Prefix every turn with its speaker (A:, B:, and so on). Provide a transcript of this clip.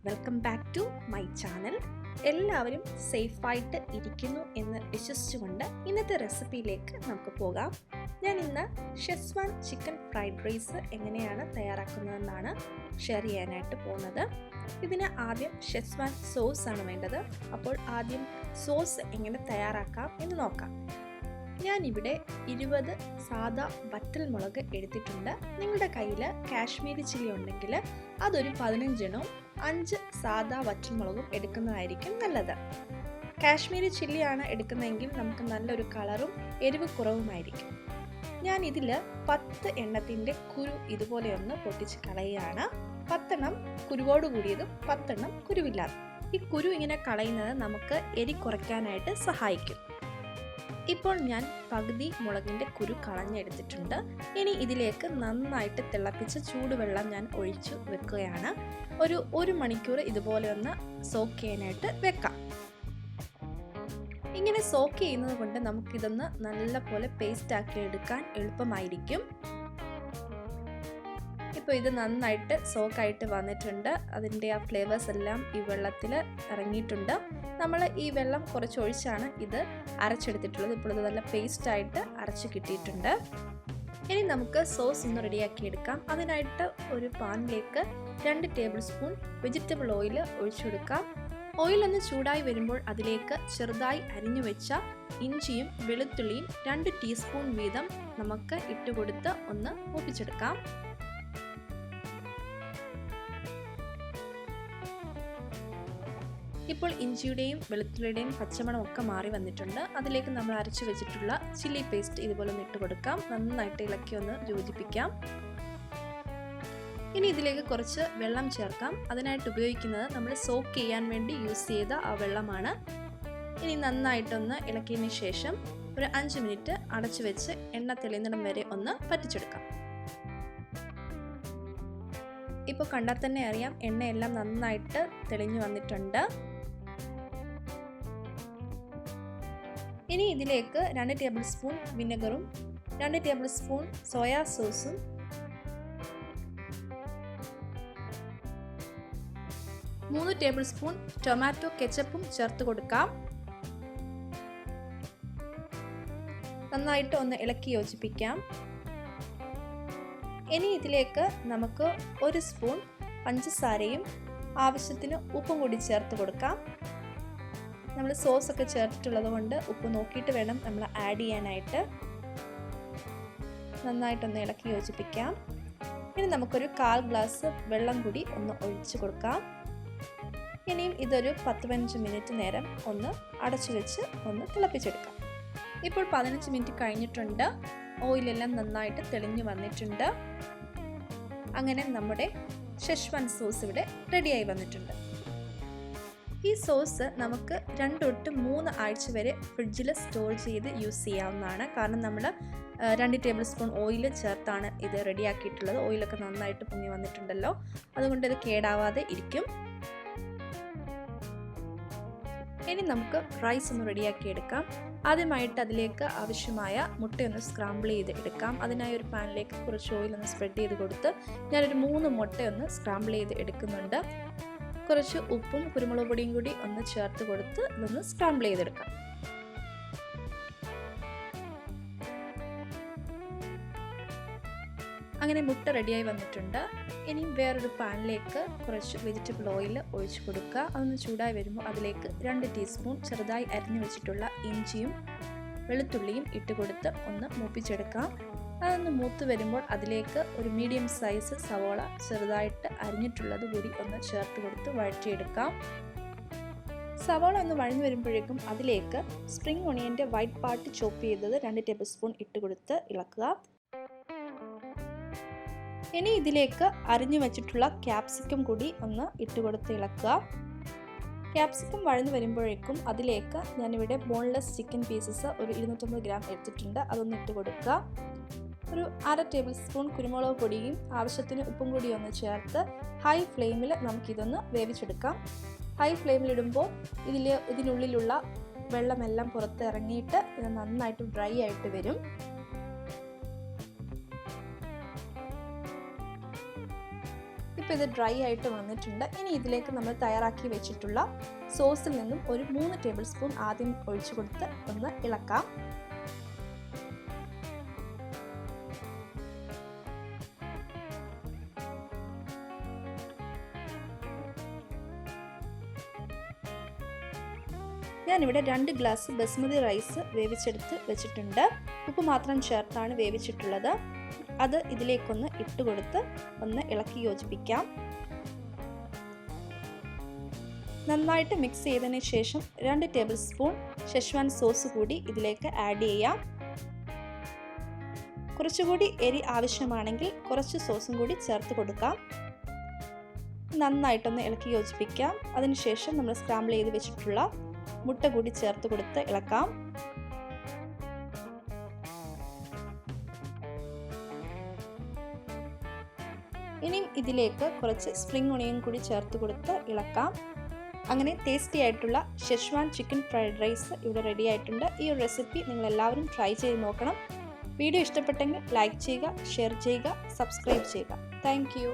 A: Welcome back to my channel. എല്ലാവരും സേഫായിട്ട് ഇരിക്കുന്നു എന്ന് വിശ്വസിച്ചുകൊണ്ട് ഇന്നത്തെ റെസിപ്പിയിലേക്ക് നമുക്ക് പോകാം. ഞാൻ ഇന്ന് ഷെസ്വാൻ ചിക്കൻ ഫ്രൈഡ് റൈസ് എങ്ങനെയാണ് തയ്യാറാക്കുന്നതെന്നാണ് ഷെയർ ചെയ്യാനായിട്ട് പോകുന്നത്. ഇതിന് ആദ്യം ഷെസ്വാൻ സോസ് ആണ് വേണ്ടത്. അപ്പോൾ ആദ്യം സോസ് എങ്ങനെ തയ്യാറാക്കാം എന്ന് നോക്കാം. ഞാനിവിടെ 20 സാദാ വറ്റൽമുളക് എടുത്തിട്ടുണ്ട്. നിങ്ങളുടെ കയ്യിൽ കാശ്മീരി ചില്ലി ഉണ്ടെങ്കിൽ അതൊരു 15 എണ്ണവും 5 സാദാ വറ്റൽമുളകും എടുക്കുന്നതായിരിക്കും നല്ലത്. കാശ്മീരി ചില്ലിയാണ് എടുക്കുന്നതെങ്കിൽ നമുക്ക് നല്ലൊരു കളറും എരിവ് കുറവുമായിരിക്കും. ഞാൻ ഇതിൽ 10 എണ്ണത്തിൻ്റെ കുരു ഇതുപോലെ ഒന്ന് പൊട്ടിച്ച് കളയുകയാണ്. 10 എണ്ണം കുരുവോട് കൂടിയതും 10 എണ്ണം കുരുവില്ലാതെ. ഈ കുരു ഇങ്ങനെ കളയുന്നത് നമുക്ക് എരി കുറയ്ക്കാനായിട്ട് സഹായിക്കും. ഇപ്പോൾ ഞാൻ പകുതി മുളകിൻ്റെ കുരു കളഞ്ഞെടുത്തിട്ടുണ്ട്. ഇനി ഇതിലേക്ക് നന്നായിട്ട് തിളപ്പിച്ച ചൂടുവെള്ളം ഞാൻ ഒഴിച്ചു വെക്കുകയാണ്. ഒരു 1 മണിക്കൂർ ഇതുപോലെ ഒന്ന് സോക്ക് ചെയ്യാനായിട്ട് വെക്കാം. ഇങ്ങനെ സോക്ക് ചെയ്യുന്നത് കൊണ്ട് നമുക്കിതൊന്ന് നല്ലപോലെ പേസ്റ്റ് ആക്കി എടുക്കാൻ എളുപ്പമായിരിക്കും. ഇപ്പോൾ ഇത് നന്നായിട്ട് സോക്കായിട്ട് വന്നിട്ടുണ്ട്. അതിൻ്റെ ആ ഫ്ലേവേഴ്സ് എല്ലാം ഈ വെള്ളത്തിൽ ഇറങ്ങിയിട്ടുണ്ട്. നമ്മൾ ഈ വെള്ളം കുറച്ചൊഴിച്ചാണ് ഇത് അരച്ചെടുത്തിട്ടുള്ളത്. ഇപ്പോൾ ഇത് നല്ല പേസ്റ്റായിട്ട് അരച്ച് കിട്ടിയിട്ടുണ്ട്. ഇനി നമുക്ക് സോസ് ഒന്ന് റെഡിയാക്കി എടുക്കാം. അതിനായിട്ട് ഒരു പാനിലേക്ക് 2 ടേബിൾ സ്പൂൺ വെജിറ്റബിൾ ഓയിൽ ഒഴിച്ചു കൊടുക്കാം. ഓയിൽ ഒന്ന് ചൂടായി വരുമ്പോൾ അതിലേക്ക് ചെറുതായി അരിഞ്ഞു വെച്ച ഇഞ്ചിയും വെളുത്തുള്ളിയും 2 ടീസ്പൂൺ വീതം നമുക്ക് ഇട്ടുകൊടുത്ത് ഒന്ന് മൂപ്പിച്ചെടുക്കാം. ഇപ്പോൾ ഇഞ്ചിയുടെയും വെളുത്തുള്ളിയുടെയും പച്ചമണം ഒക്കെ മാറി വന്നിട്ടുണ്ട്. അതിലേക്ക് നമ്മൾ അരച്ചു വെച്ചിട്ടുള്ള ചില്ലി പേസ്റ്റ് ഇതുപോലെ ഒന്ന് ഇട്ട് കൊടുക്കാം. നന്നായിട്ട് ഇളക്കി ഒന്ന് യോജിപ്പിക്കാം. ഇനി ഇതിലേക്ക് കുറച്ച് വെള്ളം ചേർക്കാം. അതിനായിട്ട് ഉപയോഗിക്കുന്നത് നമ്മൾ സോക്ക് ചെയ്യാൻ വേണ്ടി യൂസ് ചെയ്ത ആ വെള്ളമാണ്. ഇനി നന്നായിട്ടൊന്ന് ഇളക്കിയതിന് ശേഷം ഒരു 5 മിനിറ്റ് അടച്ചു വെച്ച് എണ്ണ തെളിയുന്നിടം വരെ ഒന്ന് പറ്റിച്ചെടുക്കാം. ഇപ്പോൾ കണ്ടാൽ തന്നെ അറിയാം എണ്ണയെല്ലാം നന്നായിട്ട് തെളിഞ്ഞു വന്നിട്ടുണ്ട്. ഇനി ഇതിലേക്ക് 2 ടേബിൾ സ്പൂൺ വിനെഗറും 2 ടേബിൾ സ്പൂൺ സോയാ സോസും 3 ടേബിൾ സ്പൂൺ ടൊമാറ്റോ കെച്ചപ്പും ചേർത്ത് കൊടുക്കാം. നന്നായിട്ട് ഒന്ന് ഇളക്കി യോജിപ്പിക്കാം. ഇനി ഇതിലേക്ക് നമുക്ക് 1 സ്പൂൺ പഞ്ചസാരയും ആവശ്യത്തിന് ഉപ്പും കൂടി ചേർത്ത് കൊടുക്കാം. നമ്മൾ സോസൊക്കെ ചേർത്തിട്ടുള്ളത് കൊണ്ട് ഉപ്പ് നോക്കിയിട്ട് വേണം നമ്മൾ ആഡ് ചെയ്യാനായിട്ട്. നന്നായിട്ടൊന്ന് ഇളക്കി യോജിപ്പിക്കാം. ഇനി നമുക്കൊരു 1/4 ഗ്ലാസ് വെള്ളം കൂടി ഒന്ന് ഒഴിച്ചു കൊടുക്കാം. ഇനിയും ഇതൊരു 10-15 മിനിറ്റ് നേരം ഒന്ന് അടച്ചു വെച്ച് ഒന്ന് തിളപ്പിച്ചെടുക്കാം. ഇപ്പോൾ 15 മിനിറ്റ് കഴിഞ്ഞിട്ടുണ്ട്. ഓയിലെല്ലാം നന്നായിട്ട് തെളിഞ്ഞു വന്നിട്ടുണ്ട്. അങ്ങനെ നമ്മുടെ ഷെസ്വാൻ സോസ് ഇവിടെ റെഡിയായി വന്നിട്ടുണ്ട്. ഈ സോസ് നമുക്ക് 2 തൊട്ട് 3 ആഴ്ച വരെ ഫ്രിഡ്ജിൽ സ്റ്റോർ ചെയ്ത് യൂസ് ചെയ്യാവുന്നതാണ്. കാരണം നമ്മൾ 2 ടേബിൾ സ്പൂൺ ഓയിൽ ചേർത്താണ് ഇത് റെഡിയാക്കിയിട്ടുള്ളത്. ഓയിലൊക്കെ നന്നായിട്ട് പൊങ്ങി വന്നിട്ടുണ്ടല്ലോ, അതുകൊണ്ട് ഇത് കേടാവാതെ ഇരിക്കും. ഇനി നമുക്ക് റൈസ് ഒന്ന് റെഡിയാക്കി എടുക്കാം. ആദ്യമായിട്ട് അതിലേക്ക് ആവശ്യമായ മുട്ടയൊന്ന് സ്ക്രാമ്പിൾ ചെയ്ത് എടുക്കാം. അതിനായി ഒരു പാനിലേക്ക് കുറച്ച് ഓയിൽ ഒന്ന് സ്പ്രെഡ് ചെയ്ത് കൊടുത്ത് ഞാനൊരു 3 മുട്ടയൊന്ന് സ്ക്രാമ്പിൾ ചെയ്ത് എടുക്കുന്നുണ്ട്. കുറച്ച് ഉപ്പും കുരുമുളക് പൊടിയും കൂടി ഒന്ന് ചേർത്ത് കൊടുത്ത് ഇതൊന്ന് സ്ക്രാമ്പിൾ ചെയ്തെടുക്കാം. അങ്ങനെ മുട്ട റെഡിയായി വന്നിട്ടുണ്ട്. ഇനി വേറൊരു പാനിലേക്ക് കുറച്ച് വെജിറ്റബിൾ ഓയിൽ ഒഴിച്ചു കൊടുക്കുക. അതൊന്ന് ചൂടായി വരുമ്പോൾ അതിലേക്ക് 2 ടീസ്പൂൺ ചെറുതായി അരിഞ്ഞു വെച്ചിട്ടുള്ള ഇഞ്ചിയും വെളുത്തുള്ളിയും ഇട്ട് കൊടുത്ത് ഒന്ന് മൂപ്പിച്ചെടുക്കാം. അതൊന്ന് മൂത്ത് വരുമ്പോൾ അതിലേക്ക് ഒരു മീഡിയം സൈസ് സവോള ചെറുതായിട്ട് അരിഞ്ഞിട്ടുള്ളത് കൂടി ഒന്ന് ചേർത്ത് കൊടുത്ത് വഴറ്റിയെടുക്കാം. സവോള ഒന്ന് വഴഞ്ഞു വരുമ്പോഴേക്കും അതിലേക്ക് സ്പ്രിംഗ് ഒണിയൻ്റെ വൈറ്റ് പാർട്ട് ചോപ്പ് ചെയ്തത് 2 ടേബിൾ സ്പൂൺ ഇട്ട് കൊടുത്ത് ഇളക്കുക. ഇനി ഇതിലേക്ക് അരിഞ്ഞു വെച്ചിട്ടുള്ള ക്യാപ്സിക്കം കൂടി ഒന്ന് ഇട്ട് കൊടുത്ത് ഇളക്കുക. ക്യാപ്സിക്കം വഴന്നു വരുമ്പോഴേക്കും അതിലേക്ക് ഞാനിവിടെ ബോൺലെസ് ചിക്കൻ പീസസ് ഒരു 250 ഗ്രാം എടുത്തിട്ടുണ്ട്. അതൊന്ന് ഇട്ട് കൊടുക്കുക. ഒരു 1/2 ടേബിൾ സ്പൂൺ കുരുമുളക് പൊടിയും ആവശ്യത്തിന് ഉപ്പും കൂടി ഒന്ന് ചേർത്ത് ഹൈ ഫ്ലെയിമിൽ നമുക്കിതൊന്ന് വേവിച്ചെടുക്കാം. ഹൈ ഫ്ലെയിമിലിടുമ്പോൾ ഇതിനുള്ളിലുള്ള വെള്ളമെല്ലാം പുറത്ത് ഇറങ്ങിയിട്ട് ഇത് നന്നായിട്ട് ഡ്രൈ ആയിട്ട് വരും. ഇപ്പോൾ ഇപ്പോൾ ഇത് ഡ്രൈ ആയിട്ട് വന്നിട്ടുണ്ട്. ഇനി ഇതിലേക്ക് നമ്മൾ തയ്യാറാക്കി വെച്ചിട്ടുള്ള സോസിൽ നിന്നും ഒരു 3 ടേബിൾ സ്പൂൺ ആദ്യം ഒഴിച്ചു കൊടുത്ത് ഒന്ന് ഇളക്കാം. ഞാനിവിടെ 2 ഗ്ലാസ് ബസ്മതി റൈസ് വേവിച്ചെടുത്ത് വെച്ചിട്ടുണ്ട്. ഉപ്പ് മാത്രം ചേർത്താണ് വേവിച്ചിട്ടുള്ളത്. അത് ഇതിലേക്കൊന്ന് ഇട്ട് കൊടുത്ത് ഒന്ന് ഇളക്കി യോജിപ്പിക്കാം. നന്നായിട്ട് മിക്സ് ചെയ്തതിന് ശേഷം 2 ടേബിൾ സ്പൂൺ ഷെസ്വാൻ സോസ് കൂടി ഇതിലേക്ക് ആഡ് ചെയ്യാം. കുറച്ചുകൂടി എരി ആവശ്യമാണെങ്കിൽ കുറച്ച് സോസും കൂടി ചേർത്ത് കൊടുക്കാം. നന്നായിട്ടൊന്ന് ഇളക്കി യോജിപ്പിക്കാം. അതിനുശേഷം നമ്മൾ സ്ക്രാമ്പിൾ ചെയ്ത് വെച്ചിട്ടുള്ള മുട്ട കൂടി ചേർത്ത് കൊടുത്ത് ഇളക്കാം. ഇനിയും ഇതിലേക്ക് കുറച്ച് സ്പ്രിംഗ് ഒണിയൻ കൂടി ചേർത്ത് കൊടുത്ത് ഇളക്കാം. അങ്ങനെ ടേസ്റ്റി ആയിട്ടുള്ള ഷെസ്വാൻ ചിക്കൻ ഫ്രൈഡ് റൈസ് ഇവിടെ റെഡി ആയിട്ടുണ്ട്. ഈ ഒരു റെസിപ്പി നിങ്ങൾ എല്ലാവരും ട്രൈ ചെയ്ത് നോക്കണം. വീഡിയോ ഇഷ്ടപ്പെട്ടെങ്കിൽ ലൈക്ക് ചെയ്യുക, ഷെയർ ചെയ്യുക, സബ്സ്ക്രൈബ് ചെയ്യുക. Thank you.